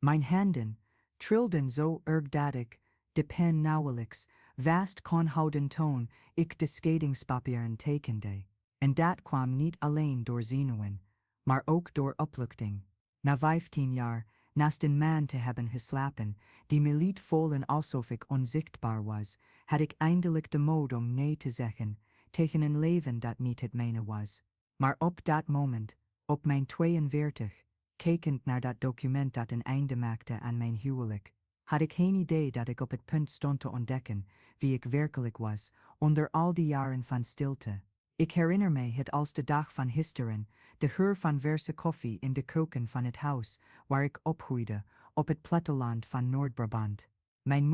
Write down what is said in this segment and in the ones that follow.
Mijn handen trilden zo erg dat ik, de pen nauwelijks, vast kon houden toon ik de scheidingspapieren tekende. En dat kwam niet alleen door zenuwen, maar ook door opluchting. Na 15 jaar, naast een man te hebben geslapen, die me liet voelen alsof ik onzichtbaar was, had ik eindelijk de moed om nee te zeggen, tegen een leven dat niet het mijne was. Maar op dat moment, op mijn 42, kijkend naar dat document dat een einde maakte aan mijn huwelijk, had ik geen idee dat ik op het punt stond te ontdekken wie ik werkelijk was, onder al die jaren van stilte. Ik herinner mij het als de dag van gisteren, de geur van verse koffie in de keuken van het huis waar ik opgroeide, op het platteland van Noord-Brabant. Mijn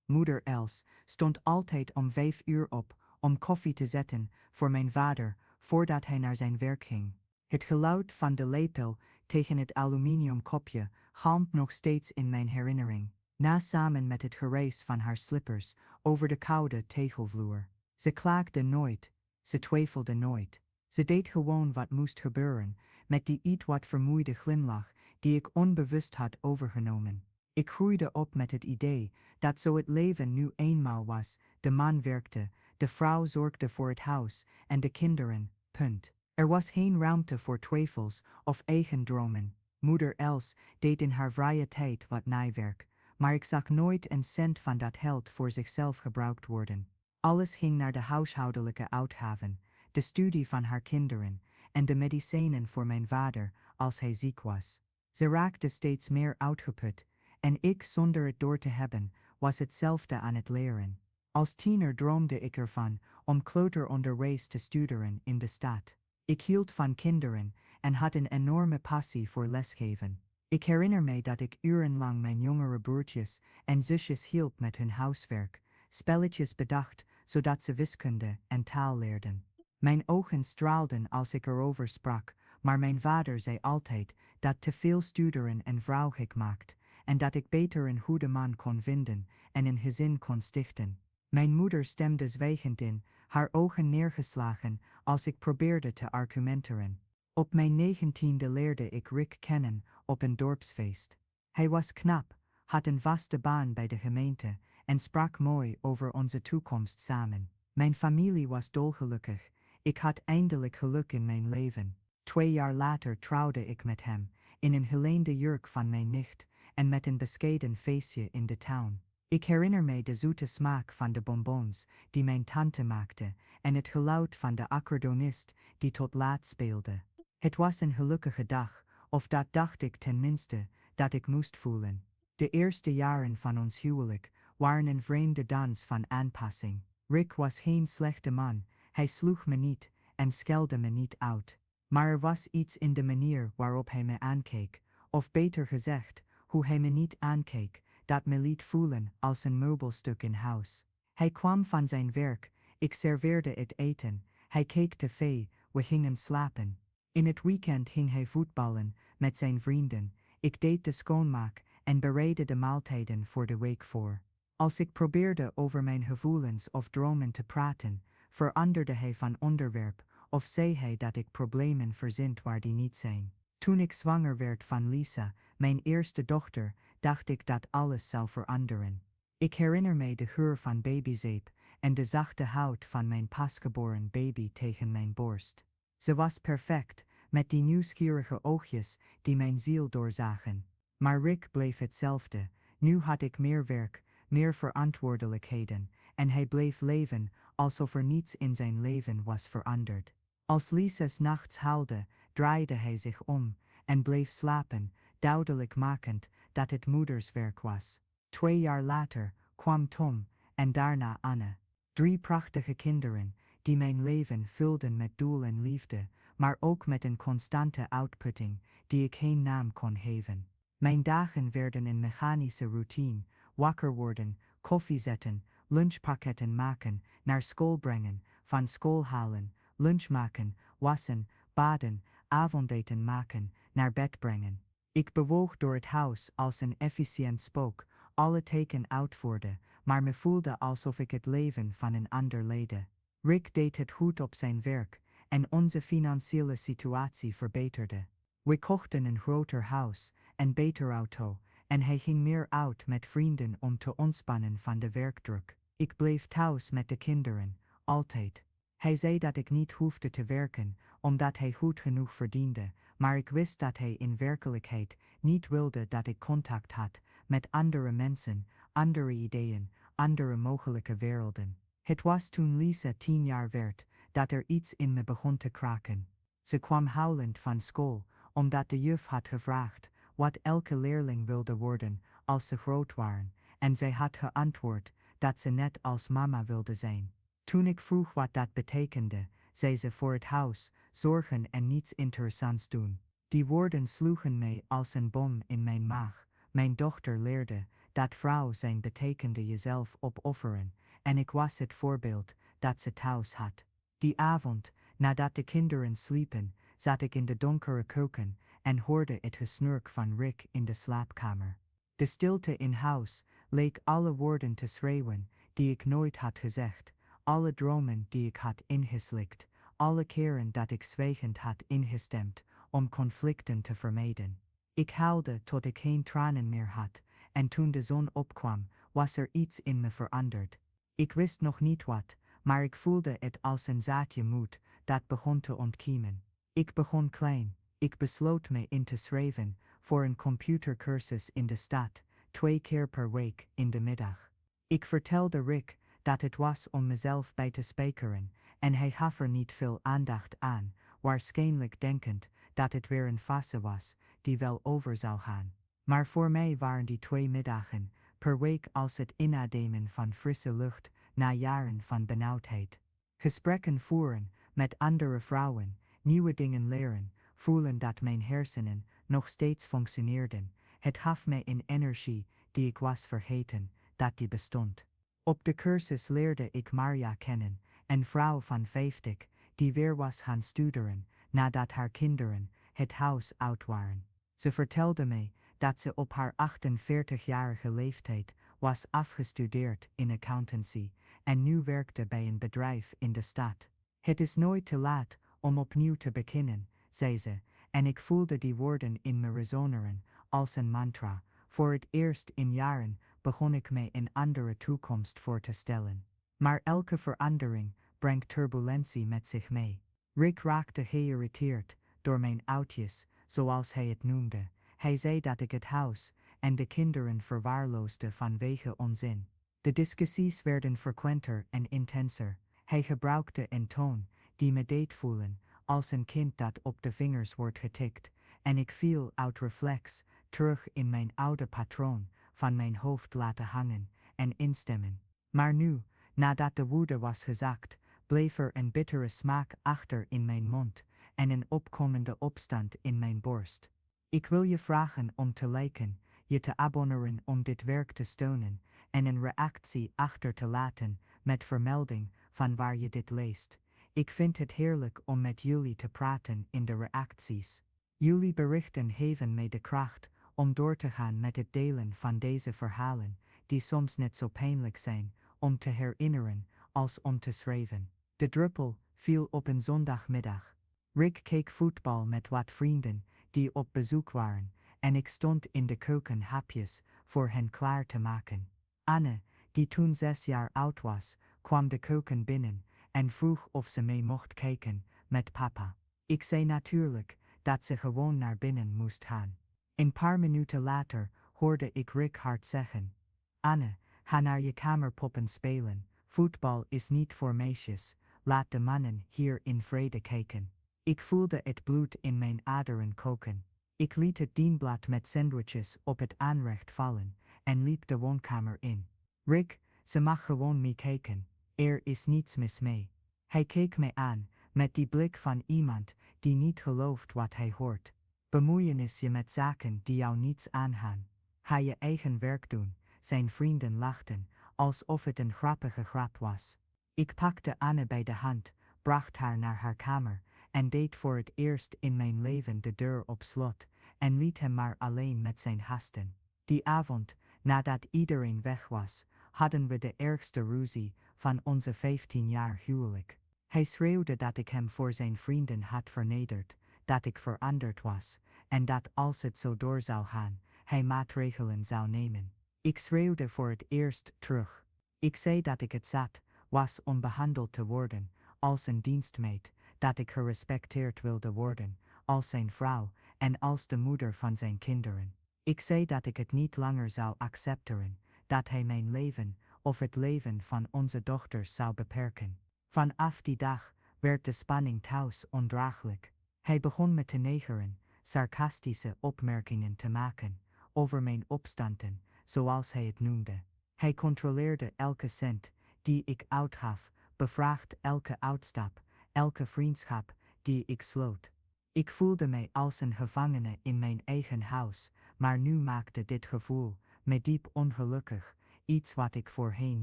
moeder Els, stond altijd om 5 uur op om koffie te zetten voor mijn vader voordat hij naar zijn werk ging. Het geluid van de lepel tegen het aluminium kopje galmt nog steeds in mijn herinnering, samen met het geruis van haar slippers over de koude tegelvloer. Ze klaagde nooit, ze twijfelde nooit. Ze deed gewoon wat moest gebeuren, met die iets wat vermoeide glimlach die ik onbewust had overgenomen. Ik groeide op met het idee dat zo het leven nu eenmaal was: de man werkte, de vrouw zorgde voor het huis en de kinderen, punt. Er was geen ruimte voor twijfels of eigen dromen. Moeder Els deed in haar vrije tijd wat naaiwerk, maar ik zag nooit een cent van dat geld voor zichzelf gebruikt worden. Alles ging naar de huishoudelijke uitgaven, de studie van haar kinderen en de medicijnen voor mijn vader als hij ziek was. Ze raakte steeds meer uitgeput en ik, zonder het door te hebben, was hetzelfde aan het leren. Als tiener droomde ik ervan om kleuteronderwijs te studeren in de stad. Ik hield van kinderen en had een enorme passie voor lesgeven. Ik herinner mij dat ik urenlang mijn jongere broertjes en zusjes hielp met hun huiswerk, spelletjes bedacht zodat ze wiskunde en taal leerden. Mijn ogen straalden als ik erover sprak, maar mijn vader zei altijd dat te veel studeren een vrouw gek maakt en dat ik beter een goede man kon vinden en een gezin kon stichten. Mijn moeder stemde zwijgend in, haar ogen neergeslagen als ik probeerde te argumenteren. Op mijn 19e leerde ik Rick kennen op een dorpsfeest. Hij was knap, had een vaste baan bij de gemeente en sprak mooi over onze toekomst samen. Mijn familie was dolgelukkig. Ik had eindelijk geluk in mijn leven. 2 jaar later trouwde ik met hem, in een geleende jurk van mijn nicht en met een bescheiden feestje in de town. Ik herinner mij de zoete smaak van de bonbons die mijn tante maakte en het geluid van de accordeonist die tot laat speelde. Het was een gelukkige dag, of dat dacht ik tenminste, dat ik moest voelen. De eerste jaren van ons huwelijk waren een vreemde dans van aanpassing. Rick was geen slechte man, hij sloeg me niet en schelde me niet uit. Maar er was iets in de manier waarop hij me aankeek, of beter gezegd, hoe hij me niet aankeek, dat me liet voelen als een meubelstuk in huis. Hij kwam van zijn werk, ik serveerde het eten, hij keek tv, we gingen slapen. In het weekend ging hij voetballen met zijn vrienden, ik deed de schoonmaak en bereidde de maaltijden voor de week voor. Als ik probeerde over mijn gevoelens of dromen te praten, veranderde hij van onderwerp of zei hij dat ik problemen verzint waar die niet zijn. Toen ik zwanger werd van Lisa, mijn eerste dochter, dacht ik dat alles zou veranderen. Ik herinner mij de geur van babyzeep en de zachte huid van mijn pasgeboren baby tegen mijn borst. Ze was perfect, met die nieuwsgierige oogjes die mijn ziel doorzagen. Maar Rick bleef hetzelfde. Nu had ik meer werk, meer verantwoordelijkheden, en hij bleef leven alsof er niets in zijn leven was veranderd. Als Lisa 's nachts huilde, draaide hij zich om en bleef slapen, duidelijk makend dat het moederswerk was. 2 jaar later kwam Tom en daarna Anne. 3 prachtige kinderen die mijn leven vulden met doel en liefde, maar ook met een constante uitputting die ik geen naam kon geven. Mijn dagen werden een mechanische routine: wakker worden, koffie zetten, lunchpakketten maken, naar school brengen, van school halen, lunch maken, wassen, baden, avondeten maken, naar bed brengen. Ik bewoog door het huis als een efficiënt spook, alle teken uitvoerde, maar me voelde alsof ik het leven van een ander leidde. Rick deed het goed op zijn werk en onze financiële situatie verbeterde. We kochten een groter huis, een beter auto en hij ging meer uit met vrienden om te ontspannen van de werkdruk. Ik bleef thuis met de kinderen, altijd. Hij zei dat ik niet hoefde te werken, omdat hij goed genoeg verdiende, maar ik wist dat hij in werkelijkheid niet wilde dat ik contact had met andere mensen, andere ideeën, andere mogelijke werelden. Het was toen Lisa 10 jaar werd, dat er iets in me begon te kraken. Ze kwam huilend van school, omdat de juf had gevraagd wat elke leerling wilde worden als ze groot waren, en zij had geantwoord dat ze net als mama wilde zijn. Toen ik vroeg wat dat betekende, zei ze voor het huis, zorgen en niets interessants doen. Die woorden sloegen mij als een bom in mijn maag. Mijn dochter leerde dat vrouw zijn betekende jezelf opofferen, en ik was het voorbeeld dat ze thuis had. Die avond, nadat de kinderen sliepen, zat ik in de donkere keuken en hoorde het gesnurk van Rick in de slaapkamer. De stilte in huis leek alle woorden te schreeuwen die ik nooit had gezegd, alle dromen die ik had ingeslikt, alle keren dat ik zwijgend had ingestemd om conflicten te vermijden. Ik huilde tot ik geen tranen meer had, en toen de zon opkwam, was er iets in me veranderd. Ik wist nog niet wat, maar ik voelde het als een zaadje moed dat begon te ontkiemen. Ik begon klein. Ik besloot me in te schrijven voor een computercursus in de stad, 2 keer per week in de middag. Ik vertelde Rick dat het was om mezelf bij te spijkeren, en hij gaf er niet veel aandacht aan, waarschijnlijk denkend dat het weer een fase was die wel over zou gaan. Maar voor mij waren die 2 middagen per week als het inademen van frisse lucht na jaren van benauwdheid. Gesprekken voeren met andere vrouwen, nieuwe dingen leren, voelen dat mijn hersenen nog steeds functioneerden. Het gaf mij een energie die ik was vergeten dat die bestond. Op de cursus leerde ik Marja kennen, een vrouw van 50 die weer was gaan studeren nadat haar kinderen het huis uit waren. Ze vertelde mij dat ze op haar 48-jarige leeftijd was afgestudeerd in accountancy en nu werkte bij een bedrijf in de stad. Het is nooit te laat om opnieuw te beginnen, zei ze, en ik voelde die woorden in me resoneren als een mantra. Voor het eerst in jaren begon ik mij een andere toekomst voor te stellen. Maar elke verandering brengt turbulentie met zich mee. Rick raakte geïrriteerd door mijn oudjes, zoals hij het noemde. Hij zei dat ik het huis en de kinderen verwaarloosde vanwege onzin. De discussies werden frequenter en intenser. Hij gebruikte een toon die me deed voelen als een kind dat op de vingers wordt getikt, en ik viel uit reflex terug in mijn oude patroon van mijn hoofd laten hangen en instemmen. Maar nu, nadat de woede was gezakt, bleef er een bittere smaak achter in mijn mond en een opkomende opstand in mijn borst. Ik wil je vragen om te liken, je te abonneren om dit werk te steunen en een reactie achter te laten met vermelding van waar je dit leest. Ik vind het heerlijk om met jullie te praten in de reacties. Jullie berichten geven mij de kracht om door te gaan met het delen van deze verhalen, die soms net zo pijnlijk zijn om te herinneren als om te schrijven. De druppel viel op een zondagmiddag. Rick keek voetbal met wat vrienden die op bezoek waren, en ik stond in de keuken hapjes voor hen klaar te maken. Anne, die toen 6 jaar oud was, kwam de keuken binnen en vroeg of ze mee mocht kijken met papa. Ik zei natuurlijk dat ze gewoon naar binnen moest gaan. Een paar minuten later hoorde ik Rick hard zeggen: Anne, ga naar je kamer poppen spelen. Voetbal is niet voor meisjes, laat de mannen hier in vrede kijken. Ik voelde het bloed in mijn aderen koken. Ik liet het dienblad met sandwiches op het aanrecht vallen en liep de woonkamer in. Rick, ze mag gewoon meekijken. Er is niets mis mee. Hij keek mij aan, met die blik van iemand die niet gelooft wat hij hoort. Bemoeienis je met zaken die jou niets aangaan. Ga je eigen werk doen. Zijn vrienden lachten, alsof het een grappige grap was. Ik pakte Anne bij de hand, bracht haar naar haar kamer en deed voor het eerst in mijn leven de deur op slot en liet hem maar alleen met zijn hasten. Die avond, nadat iedereen weg was, hadden we de ergste ruzie van onze 15 jaar huwelijk. Hij schreeuwde dat ik hem voor zijn vrienden had vernederd, dat ik veranderd was, en dat als het zo door zou gaan, hij maatregelen zou nemen. Ik schreeuwde voor het eerst terug. Ik zei dat ik het zat was om behandeld te worden als een dienstmeid, dat ik gerespecteerd wilde worden als zijn vrouw en als de moeder van zijn kinderen. Ik zei dat ik het niet langer zou accepteren, dat hij mijn leven of het leven van onze dochters zou beperken. Vanaf die dag werd de spanning thuis ondraaglijk. Hij begon me te negeren, sarcastische opmerkingen te maken over mijn opstanden, zoals hij het noemde. Hij controleerde elke cent die ik uitgaf, bevraagd elke uitstap, elke vriendschap die ik sloot. Ik voelde mij als een gevangene in mijn eigen huis, maar nu maakte dit gevoel me diep ongelukkig, iets wat ik voorheen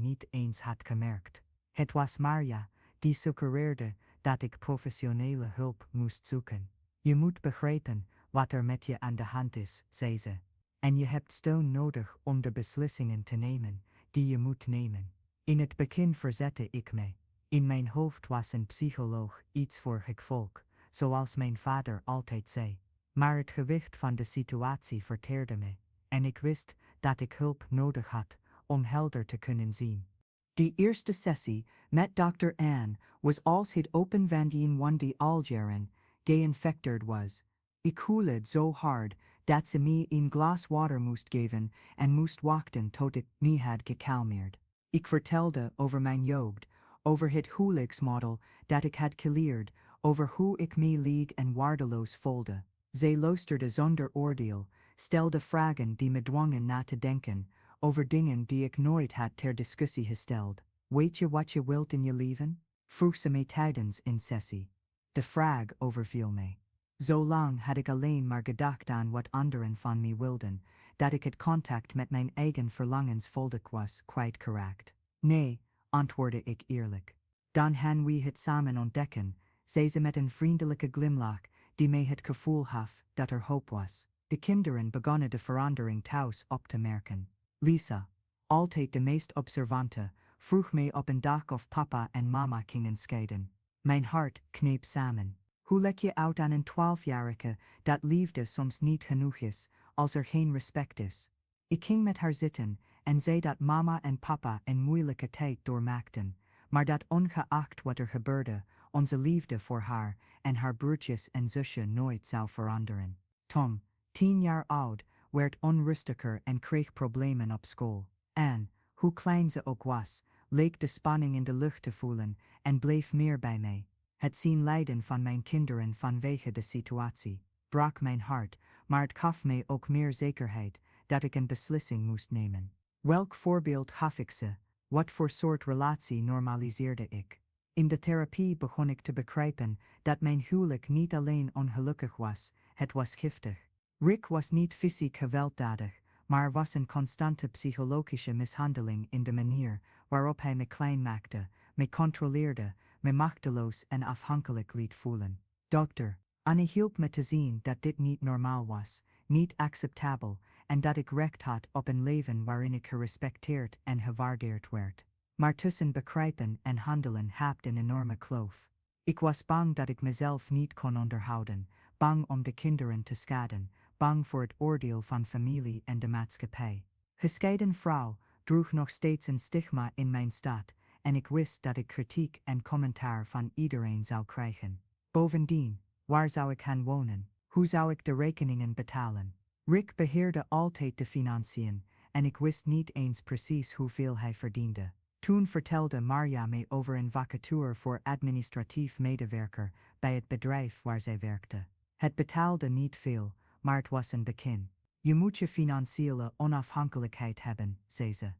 niet eens had gemerkt. Het was Marja die suggereerde dat ik professionele hulp moest zoeken. Je moet begrijpen wat er met je aan de hand is, zei ze. En je hebt steun nodig om de beslissingen te nemen die je moet nemen. In het begin verzette ik me. In mijn hoofd was een psycholoog iets voor gek volk, zoals mijn vader altijd zei. Maar het gewicht van de situatie verteerde me, en ik wist dat ik hulp nodig had om helder te kunnen zien. Die eerste sessie met Dr. Anne was als het open van die one die al jaren geïnfecteerd was. Ik voelde zo hard dat ze me een glas water moest geven en moest wachten tot ik me had gekalmeerd. Ik vertelde over mijn jeugd, over het huwelijksmodel dat ik had geleerd, over hoe ik me leeg en waardeloos voelde. Zij luisterde zonder oordeel, stelde vragen die me dwangen na te denken over dingen die ik nooit had ter discussie gesteld. Weet je wat je wilt in je leven? Vroeg ze mij tijdens een sessie. De vraag overviel mij. Zolang had ik alleen maar gedacht aan wat anderen van me wilden, dat ik het contact met mijn eigen verlangens volledig was kwijtgeraakt. Nee, antwoordde ik eerlijk. Dan gaan we het samen ontdekken, zei ze met een vriendelijke glimlach die mij het gevoel gaf dat er hoop was. De kinderen begonnen de verandering thuis op te merken. Lisa, altijd de meest observante, vroeg mij op een dag of papa en mama gingen scheiden. Mijn hart kneep samen. Hoe leg je uit aan een 12-jarige dat liefde soms niet genoeg is, als er geen respect is? Ik ging met haar zitten en zei dat mama en papa een moeilijke tijd doormaakten, maar dat ongeacht wat er gebeurde, onze liefde voor haar en haar broertjes en zusje nooit zou veranderen. Tom, 10 jaar oud, werd onrustiger en kreeg problemen op school. En, hoe klein ze ook was, leek de spanning in de lucht te voelen en bleef meer bij mij. Het zien lijden van mijn kinderen vanwege de situatie brak mijn hart, maar het gaf mij ook meer zekerheid dat ik een beslissing moest nemen. Welk voorbeeld gaf ik ze? Wat voor soort relatie normaliseerde ik? In de therapie begon ik te begrijpen dat mijn huwelijk niet alleen ongelukkig was, het was giftig. Rick was niet fysiek gewelddadig, maar er was een constante psychologische mishandeling in de manier waarop hij me klein maakte, me controleerde, me machteloos en afhankelijk liet voelen. Dokter, Annie hielp me te zien dat dit niet normaal was, niet acceptabel, en dat ik recht had op een leven waarin ik gerespecteerd en gewaardeerd werd. Maar tussen begrijpen en handelen haapt een enorme kloof. Ik was bang dat ik mezelf niet kon onderhouden, bang om de kinderen te schaden, bang voor het oordeel van familie en de maatschappij. Gescheiden vrouw droeg nog steeds een stigma in mijn stad, en ik wist dat ik kritiek en commentaar van iedereen zou krijgen. Bovendien, waar zou ik gaan wonen? Hoe zou ik de rekeningen betalen? Rick beheerde altijd de financiën, en ik wist niet eens precies hoeveel hij verdiende. Toen vertelde Marja mij over een vacature voor administratief medewerker bij het bedrijf waar zij werkte. Het betaalde niet veel, maar het was een begin. Je moet je financiële onafhankelijkheid hebben, zei ze.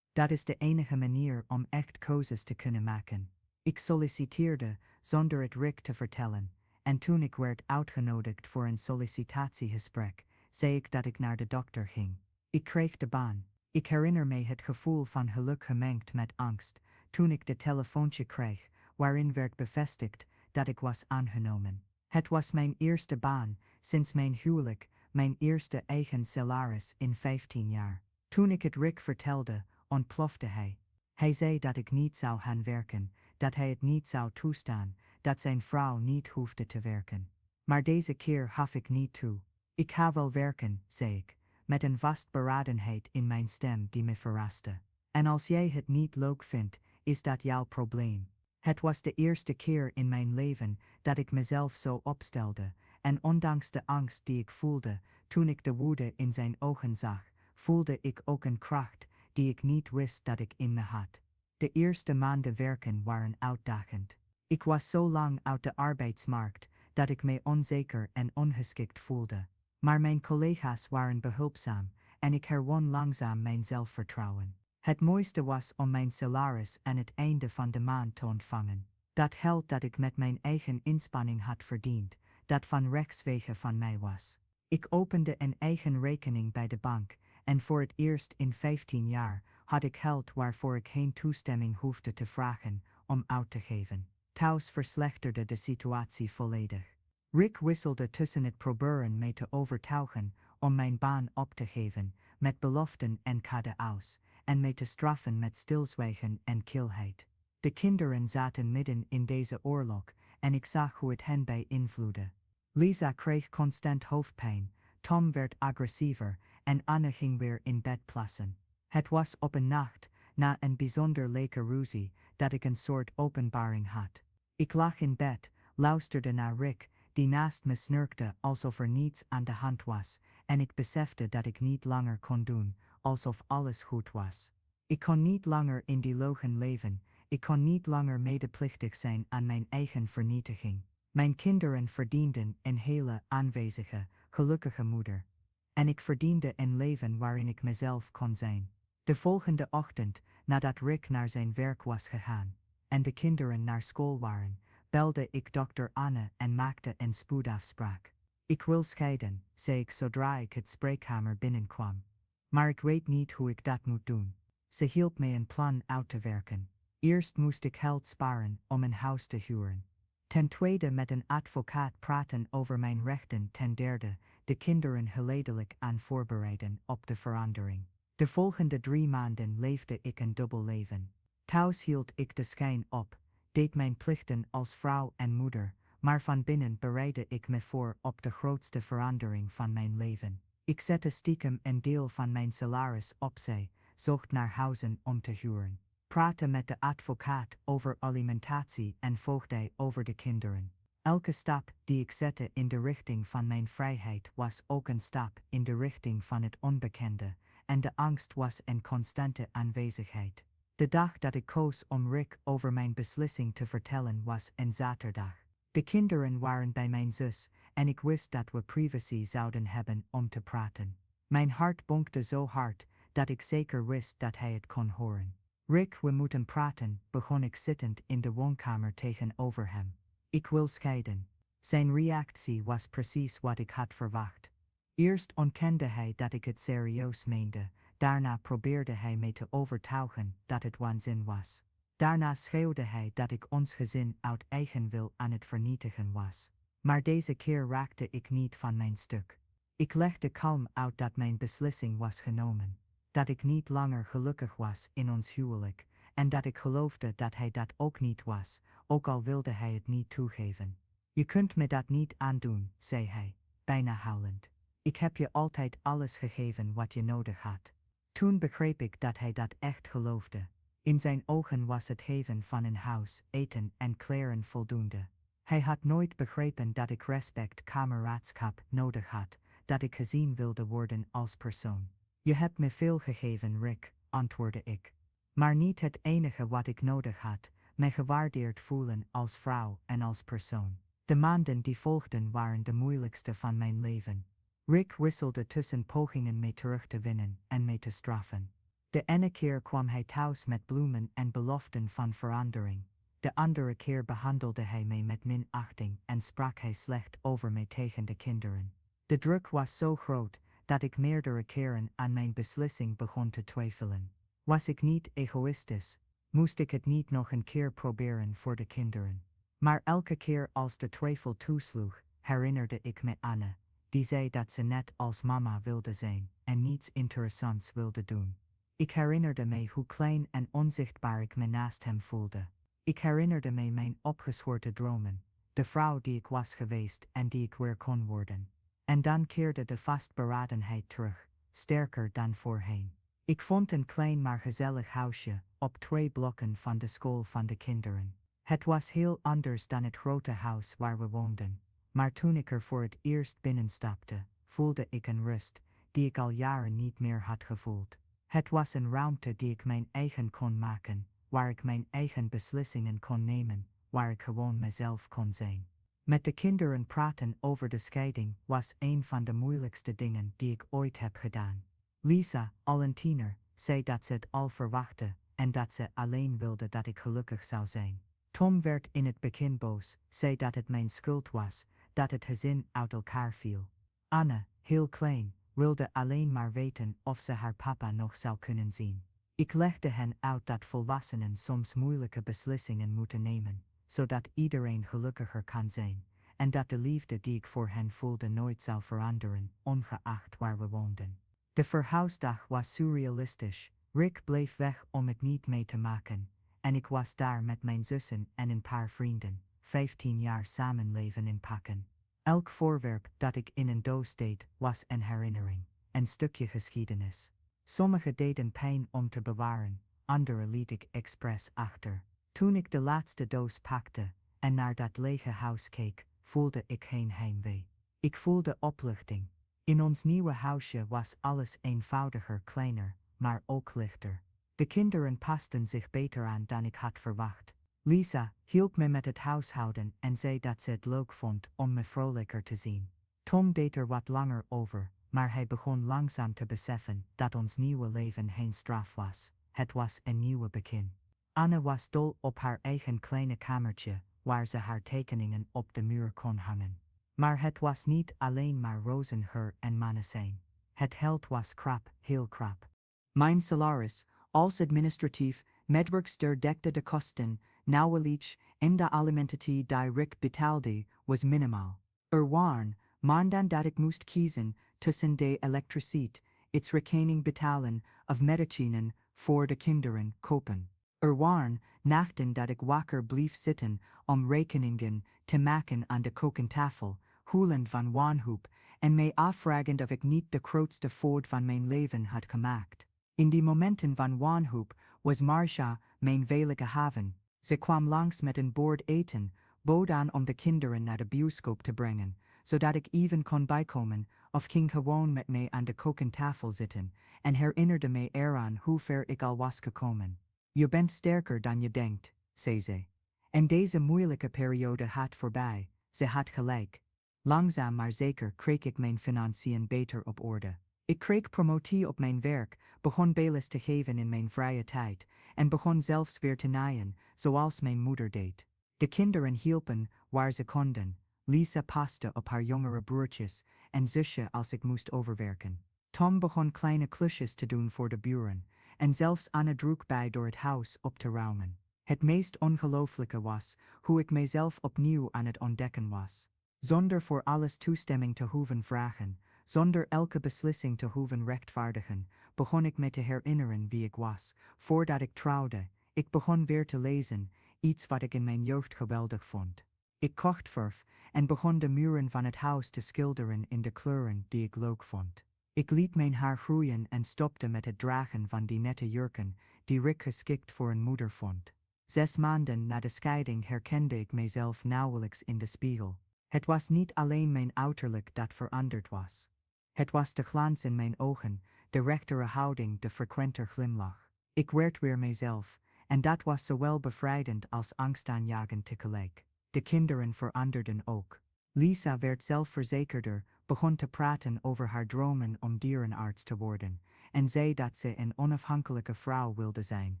Dat is de enige manier om echt keuzes te kunnen maken. Ik solliciteerde zonder het Rick te vertellen, en toen ik werd uitgenodigd voor een sollicitatiegesprek, zei ik dat ik naar de dokter ging. Ik kreeg de baan. Ik herinner me het gevoel van geluk gemengd met angst toen ik de telefoontje kreeg waarin werd bevestigd dat ik was aangenomen. Het was mijn eerste baan sinds mijn huwelijk, mijn eerste eigen salaris in 15 jaar. Toen ik het Rick vertelde, ontplofte hij. Hij zei dat ik niet zou gaan werken, dat hij het niet zou toestaan, dat zijn vrouw niet hoefde te werken. Maar deze keer gaf ik niet toe. Ik ga wel werken, zei ik, met een vastberadenheid in mijn stem die me verraste. En als jij het niet leuk vindt, is dat jouw probleem. Het was de eerste keer in mijn leven dat ik mezelf zo opstelde, en ondanks de angst die ik voelde toen ik de woede in zijn ogen zag, voelde ik ook een kracht die ik niet wist dat ik in me had. De eerste maanden werken waren uitdagend. Ik was zo lang uit de arbeidsmarkt dat ik me onzeker en ongeschikt voelde. Maar mijn collega's waren behulpzaam en ik herwon langzaam mijn zelfvertrouwen. Het mooiste was om mijn salaris aan het einde van de maand te ontvangen. Dat geld dat ik met mijn eigen inspanning had verdiend, dat van rechtswege van mij was. Ik opende een eigen rekening bij de bank en voor het eerst in 15 jaar had ik geld waarvoor ik geen toestemming hoefde te vragen om uit te geven. Thuis verslechterde de situatie volledig. Rick wisselde tussen het proberen mij te overtuigen om mijn baan op te geven, met beloften en cadeaus, en mij te straffen met stilzwijgen en kilheid. De kinderen zaten midden in deze oorlog en ik zag hoe het hen beïnvloedde. Lisa kreeg constant hoofdpijn, Tom werd agressiever en Anne ging weer in bed plassen. Het was op een nacht, na een bijzonder leuke ruzie, dat ik een soort openbaring had. Ik lag in bed, luisterde naar Rick, die naast me snurkte alsof er niets aan de hand was, en ik besefte dat ik niet langer kon doen, alsof alles goed was. Ik kon niet langer in die logen leven, ik kon niet langer medeplichtig zijn aan mijn eigen vernietiging. Mijn kinderen verdienden een hele, aanwezige, gelukkige moeder. En ik verdiende een leven waarin ik mezelf kon zijn. De volgende ochtend, nadat Rick naar zijn werk was gegaan, en de kinderen naar school waren, belde ik dokter Anne en maakte een spoedafspraak. Ik wil scheiden, zei ik zodra ik het spreekkamer binnenkwam. Maar ik weet niet hoe ik dat moet doen. Ze hielp me een plan uit te werken. Eerst moest ik geld sparen om een huis te huren. Ten tweede met een advocaat praten over mijn rechten. Ten derde de kinderen geleidelijk aan voorbereiden op de verandering. De volgende 3 maanden leefde ik een dubbel leven. Thuis hield ik de schijn op, deed mijn plichten als vrouw en moeder, maar van binnen bereidde ik me voor op de grootste verandering van mijn leven. Ik zette stiekem een deel van mijn salaris opzij, zocht naar huizen om te huren, praatte met de advocaat over alimentatie en voogdij over de kinderen. Elke stap die ik zette in de richting van mijn vrijheid was ook een stap in de richting van het onbekende, en de angst was een constante aanwezigheid. De dag dat ik koos om Rick over mijn beslissing te vertellen was een zaterdag. De kinderen waren bij mijn zus en ik wist dat we privacy zouden hebben om te praten. Mijn hart bonkte zo hard dat ik zeker wist dat hij het kon horen. Rick, we moeten praten, begon ik zittend in de woonkamer tegenover hem. Ik wil scheiden. Zijn reactie was precies wat ik had verwacht. Eerst ontkende hij dat ik het serieus meende, daarna probeerde hij mij te overtuigen dat het waanzin was. Daarna schreeuwde hij dat ik ons gezin uit eigen wil aan het vernietigen was. Maar deze keer raakte ik niet van mijn stuk. Ik legde kalm uit dat mijn beslissing was genomen, dat ik niet langer gelukkig was in ons huwelijk, en dat ik geloofde dat hij dat ook niet was, ook al wilde hij het niet toegeven. Je kunt me dat niet aandoen, zei hij, bijna huilend. Ik heb je altijd alles gegeven wat je nodig had. Toen begreep ik dat hij dat echt geloofde. In zijn ogen was het geven van een huis, eten en kleren voldoende. Hij had nooit begrepen dat ik respect, kameraadschap nodig had, dat ik gezien wilde worden als persoon. Je hebt me veel gegeven, Rick, antwoordde ik. Maar niet het enige wat ik nodig had, me gewaardeerd voelen als vrouw en als persoon. De maanden die volgden waren de moeilijkste van mijn leven. Rick wisselde tussen pogingen me terug te winnen en me te straffen. De ene keer kwam hij thuis met bloemen en beloften van verandering. De andere keer behandelde hij mij met minachting en sprak hij slecht over mij tegen de kinderen. De druk was zo groot dat ik meerdere keren aan mijn beslissing begon te twijfelen. Was ik niet egoïstisch? Moest ik het niet nog een keer proberen voor de kinderen? Maar elke keer als de twijfel toesloeg, herinnerde ik me Anne, die zei dat ze net als mama wilde zijn en niets interessants wilde doen. Ik herinnerde me hoe klein en onzichtbaar ik me naast hem voelde. Ik herinnerde me mijn opgeschorte dromen, de vrouw die ik was geweest en die ik weer kon worden. En dan keerde de vastberadenheid terug, sterker dan voorheen. Ik vond een klein maar gezellig huisje, op 2 blokken van de school van de kinderen. Het was heel anders dan het grote huis waar we woonden, maar toen ik er voor het eerst binnenstapte, voelde ik een rust, die ik al jaren niet meer had gevoeld. Het was een ruimte die ik mijn eigen kon maken, waar ik mijn eigen beslissingen kon nemen, waar ik gewoon mezelf kon zijn. Met de kinderen praten over de scheiding was een van de moeilijkste dingen die ik ooit heb gedaan. Lisa, al een tiener, zei dat ze het al verwachtte en dat ze alleen wilde dat ik gelukkig zou zijn. Tom werd in het begin boos, zei dat het mijn schuld was, dat het gezin uit elkaar viel. Anne, heel klein, wilde alleen maar weten of ze haar papa nog zou kunnen zien. Ik legde hen uit dat volwassenen soms moeilijke beslissingen moeten nemen, zodat iedereen gelukkiger kan zijn, en dat de liefde die ik voor hen voelde nooit zou veranderen, ongeacht waar we woonden. De verhuisdag was surrealistisch. Rick bleef weg om het niet mee te maken, en ik was daar met mijn zussen en een paar vrienden, 15 jaar samenleven in pakken. Elk voorwerp dat ik in een doos deed, was een herinnering, een stukje geschiedenis. Sommige deden pijn om te bewaren, andere liet ik expres achter. Toen ik de laatste doos pakte en naar dat lege huis keek, voelde ik geen heimwee. Ik voelde opluchting. In ons nieuwe huisje was alles eenvoudiger, kleiner, maar ook lichter. De kinderen pasten zich beter aan dan ik had verwacht. Lisa hielp me met het huishouden en zei dat ze het leuk vond om me vrolijker te zien. Tom deed er wat langer over, maar hij begon langzaam te beseffen dat ons nieuwe leven geen straf was. Het was een nieuwe begin. Anne was dol op haar eigen kleine kamertje, waar ze haar tekeningen op de muur kon hangen. Maar het was niet alleen maar rozengeur en manesijn. Het geld was krap, heel krap. Mijn salaris, als administratief medewerkster dekte de kosten, nauwelijks, en de alimentatie die Rick betaalde, was minimaal. Er waren maanden dat ik moest kiezen tussen de elektriciteit, its rekening betalen, of medicinen voor de kinderen kopen. Er waren nachten dat ik wakker bleef zitten om rekeningen te maken aan de kokentafel, huilend van wanhoop, en mij afvragend of ik niet de grootste fout van mijn leven had gemaakt. In die momenten van wanhoop was Marcia mijn veilige haven. Ze kwam langs met een bord eten, bood aan om de kinderen naar de bioscoop te brengen, zodat ik even kon bijkomen, of ging gewoon met mij aan de kokentafel zitten, en herinnerde mij eraan hoe ver ik al was gekomen. Je bent sterker dan je denkt, zei ze. En deze moeilijke periode gaat voorbij, ze had gelijk. Langzaam maar zeker kreeg ik mijn financiën beter op orde. Ik kreeg promotie op mijn werk, begon beles te geven in mijn vrije tijd, en begon zelfs weer te naaien, zoals mijn moeder deed. De kinderen hielpen waar ze konden. Lisa paste op haar jongere broertjes en zusje als ik moest overwerken. Tom begon kleine klusjes te doen voor de buren, en zelfs Anne droeg bij door het huis op te ruimen. Het meest ongelooflijke was hoe ik mijzelf opnieuw aan het ontdekken was. Zonder voor alles toestemming te hoeven vragen, zonder elke beslissing te hoeven rechtvaardigen, begon ik me te herinneren wie ik was, voordat ik trouwde. Ik begon weer te lezen, iets wat ik in mijn jeugd geweldig vond. Ik kocht verf en begon de muren van het huis te schilderen in de kleuren die ik leuk vond. Ik liet mijn haar groeien en stopte met het dragen van die nette jurken, die Rick geschikt voor een moeder vond. 6 maanden na de scheiding herkende ik mijzelf nauwelijks in de spiegel. Het was niet alleen mijn uiterlijk dat veranderd was. Het was de glans in mijn ogen, de rechtere houding, de frequenter glimlach. Ik werd weer mijzelf, en dat was zowel bevrijdend als angstaanjagend tegelijk. De kinderen veranderden ook. Lisa werd zelfverzekerder, begon te praten over haar dromen om dierenarts te worden, en zei dat ze een onafhankelijke vrouw wilde zijn,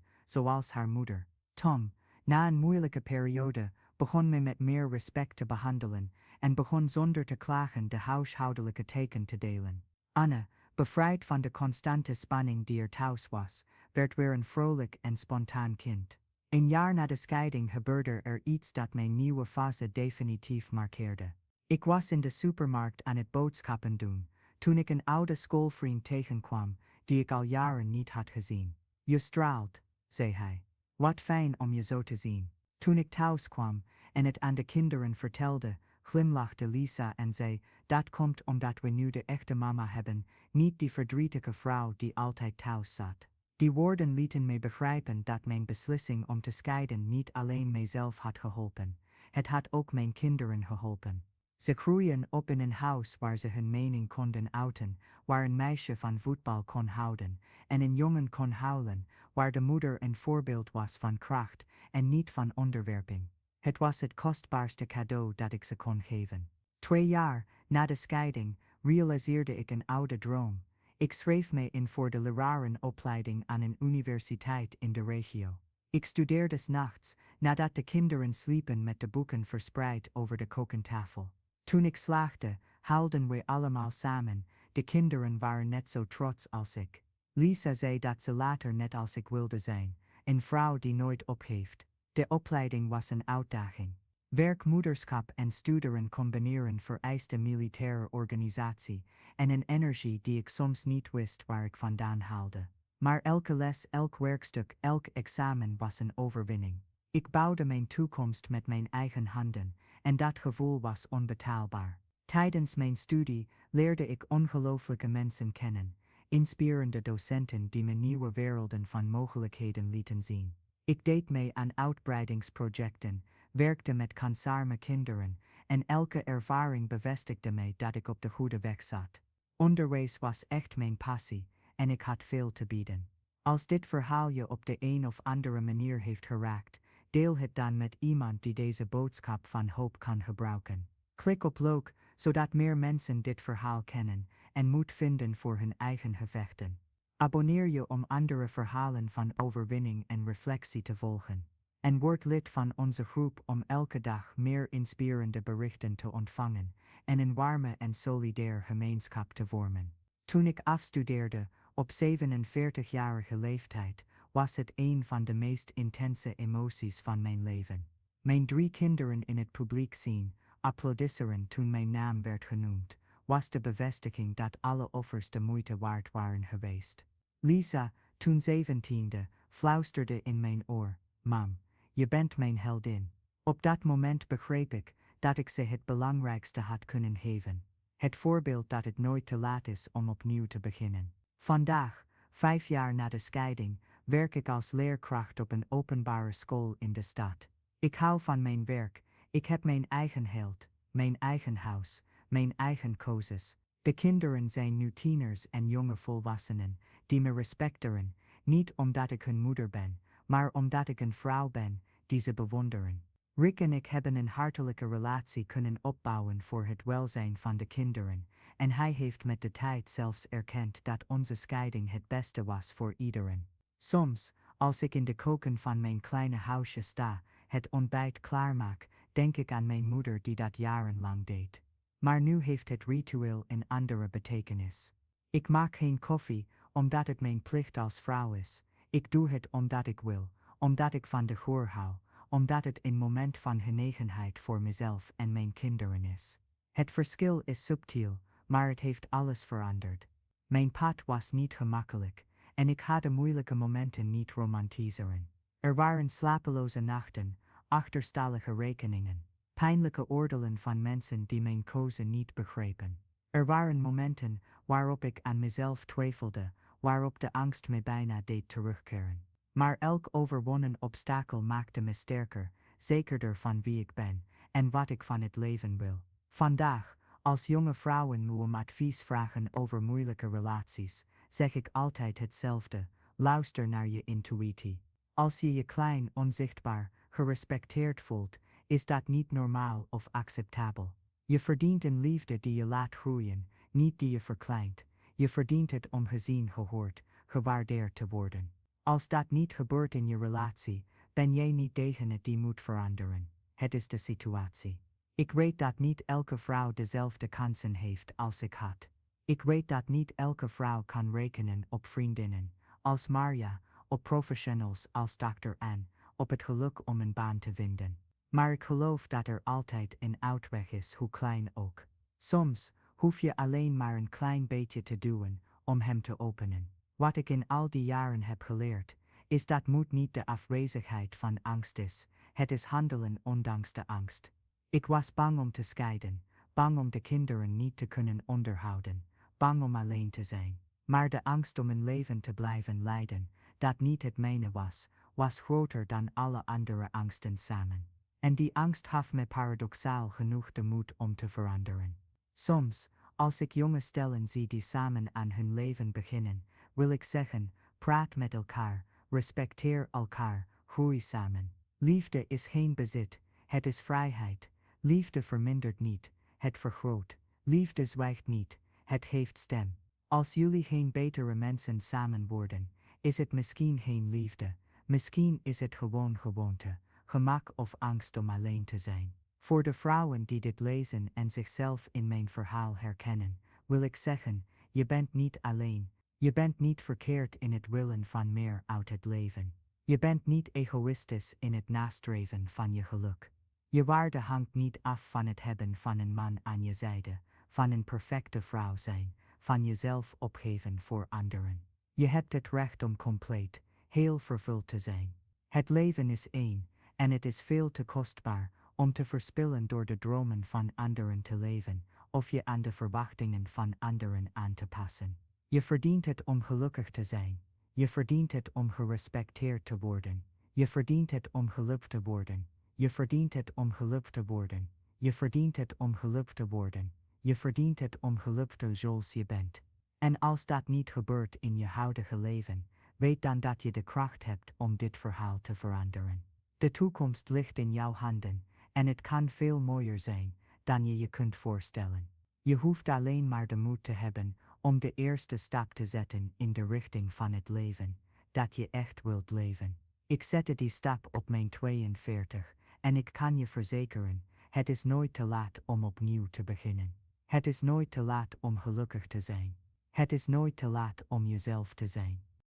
zoals haar moeder. Tom, na een moeilijke periode, begon me met meer respect te behandelen en begon zonder te klagen de huishoudelijke taken te delen. Anne, bevrijd van de constante spanning die er thuis was, werd weer een vrolijk en spontaan kind. Een jaar na de scheiding gebeurde er iets dat mijn nieuwe fase definitief markeerde. Ik was in de supermarkt aan het boodschappen doen, toen ik een oude schoolvriend tegenkwam, die ik al jaren niet had gezien. Je straalt, zei hij. Wat fijn om je zo te zien. Toen ik thuis kwam en het aan de kinderen vertelde, glimlachte Lisa en zei, dat komt omdat we nu de echte mama hebben, niet die verdrietige vrouw die altijd thuis zat. Die woorden lieten mij begrijpen dat mijn beslissing om te scheiden niet alleen mijzelf had geholpen, het had ook mijn kinderen geholpen. Ze groeien op in een huis waar ze hun mening konden uiten, waar een meisje van voetbal kon houden en een jongen kon huilen, waar de moeder een voorbeeld was van kracht en niet van onderwerping. Het was het kostbaarste cadeau dat ik ze kon geven. 2 jaar na de scheiding realiseerde ik een oude droom. Ik schreef me in voor de lerarenopleiding aan een universiteit in de regio. Ik studeerde 's nachts, nadat de kinderen sliepen met de boeken verspreid over de kokentafel. Toen ik slaagde, huilden we allemaal samen, de kinderen waren net zo trots als ik. Lisa zei dat ze later net als ik wilde zijn, een vrouw die nooit opgeeft. De opleiding was een uitdaging. Werkmoederschap en studeren combineren vereiste militaire organisatie en een energie die ik soms niet wist waar ik vandaan haalde. Maar elke les, elk werkstuk, elk examen was een overwinning. Ik bouwde mijn toekomst met mijn eigen handen en dat gevoel was onbetaalbaar. Tijdens mijn studie leerde ik ongelooflijke mensen kennen, inspirerende docenten die me nieuwe werelden van mogelijkheden lieten zien. Ik deed mee aan uitbreidingsprojecten, werkte met kansarme kinderen en elke ervaring bevestigde mij dat ik op de goede weg zat. Onderwijs was echt mijn passie en ik had veel te bieden. Als dit verhaal je op de een of andere manier heeft geraakt, deel het dan met iemand die deze boodschap van hoop kan gebruiken. Klik op Oorlog, zodat meer mensen dit verhaal kennen en moed vinden voor hun eigen gevechten. Abonneer je om andere verhalen van overwinning en reflectie te volgen. En word lid van onze groep om elke dag meer inspirerende berichten te ontvangen en een warme en solidair gemeenschap te vormen. Toen ik afstudeerde, op 47-jarige leeftijd, was het een van de meest intense emoties van mijn leven. Mijn 3 kinderen in het publiek zien, applaudisseren toen mijn naam werd genoemd, was de bevestiging dat alle offers de moeite waard waren geweest. Lisa, toen 17e, fluisterde in mijn oor, mam, je bent mijn heldin. Op dat moment begreep ik dat ik ze het belangrijkste had kunnen geven. Het voorbeeld dat het nooit te laat is om opnieuw te beginnen. Vandaag, 5 jaar na de scheiding, werk ik als leerkracht op een openbare school in de stad. Ik hou van mijn werk, ik heb mijn eigen geld, mijn eigen huis, mijn eigen keuzes. De kinderen zijn nu tieners en jonge volwassenen, die me respecteren, niet omdat ik hun moeder ben, maar omdat ik een vrouw ben, die ze bewonderen. Rick en ik hebben een hartelijke relatie kunnen opbouwen voor het welzijn van de kinderen, en hij heeft met de tijd zelfs erkend dat onze scheiding het beste was voor iedereen. Soms, als ik in de keuken van mijn kleine huisje sta, het ontbijt klaarmaak, denk ik aan mijn moeder die dat jarenlang deed. Maar nu heeft het ritueel een andere betekenis. Ik maak geen koffie, omdat het mijn plicht als vrouw is. Ik doe het omdat ik wil, omdat ik van de geur hou, omdat het een moment van genegenheid voor mezelf en mijn kinderen is. Het verschil is subtiel, maar het heeft alles veranderd. Mijn pad was niet gemakkelijk, en ik ga de moeilijke momenten niet romantiseren. Er waren slapeloze nachten, achterstallige rekeningen, pijnlijke oordelen van mensen die mijn keuze niet begrepen. Er waren momenten waarop ik aan mezelf twijfelde, waarop de angst me bijna deed terugkeren. Maar elk overwonnen obstakel maakte me sterker, zekerder van wie ik ben en wat ik van het leven wil. Vandaag, als jonge vrouwen me om advies vragen over moeilijke relaties, zeg ik altijd hetzelfde: luister naar je intuïtie. Als je je klein, onzichtbaar, gerespecteerd voelt, is dat niet normaal of acceptabel. Je verdient een liefde die je laat groeien, niet die je verkleint. Je verdient het om gezien, gehoord, gewaardeerd te worden. Als dat niet gebeurt in je relatie, ben jij niet degene die moet veranderen. Het is de situatie. Ik weet dat niet elke vrouw dezelfde kansen heeft als ik had. Ik weet dat niet elke vrouw kan rekenen op vriendinnen als Marja, op professionals als Dr. Ann, op het geluk om een baan te vinden. Maar ik geloof dat er altijd een uitweg is, hoe klein ook. Soms hoef je alleen maar een klein beetje te duwen om hem te openen. Wat ik in al die jaren heb geleerd, is dat moed niet de afwezigheid van angst is, het is handelen ondanks de angst. Ik was bang om te scheiden, bang om de kinderen niet te kunnen onderhouden, bang om alleen te zijn. Maar de angst om een leven te blijven leiden, dat niet het mijne was groter dan alle andere angsten samen. En die angst gaf me paradoxaal genoeg de moed om te veranderen. Soms, als ik jonge stellen zie die samen aan hun leven beginnen, wil ik zeggen, praat met elkaar, respecteer elkaar, groei samen. Liefde is geen bezit, het is vrijheid. Liefde vermindert niet, het vergroot. Liefde zwijgt niet, het geeft stem. Als jullie geen betere mensen samen worden, is het misschien geen liefde, misschien is het gewoon gewoonte, gemak of angst om alleen te zijn. Voor de vrouwen die dit lezen en zichzelf in mijn verhaal herkennen, wil ik zeggen, je bent niet alleen, je bent niet verkeerd in het willen van meer uit het leven. Je bent niet egoïstisch in het nastreven van je geluk. Je waarde hangt niet af van het hebben van een man aan je zijde, van een perfecte vrouw zijn, van jezelf opgeven voor anderen. Je hebt het recht om compleet, heel vervuld te zijn. Het leven is één, en het is veel te kostbaar om te verspillen door de dromen van anderen te leven, of je aan de verwachtingen van anderen aan te passen. Je verdient het om gelukkig te zijn. Je verdient het om gerespecteerd te worden. Je verdient het om gelukt te worden. Je verdient het om gelukt te worden. Je verdient het om gelukt te worden. Je verdient het om gelukt te zoals je bent. En als dat niet gebeurt in je huidige leven, weet dan dat je de kracht hebt om dit verhaal te veranderen. De toekomst ligt in jouw handen, en het kan veel mooier zijn dan je je kunt voorstellen. Je hoeft alleen maar de moed te hebben om de eerste stap te zetten in de richting van het leven dat je echt wilt leven. Ik zette die stap op mijn 42 en ik kan je verzekeren, het is nooit te laat om opnieuw te beginnen. Het is nooit te laat om gelukkig te zijn. Het is nooit te laat om jezelf te zijn.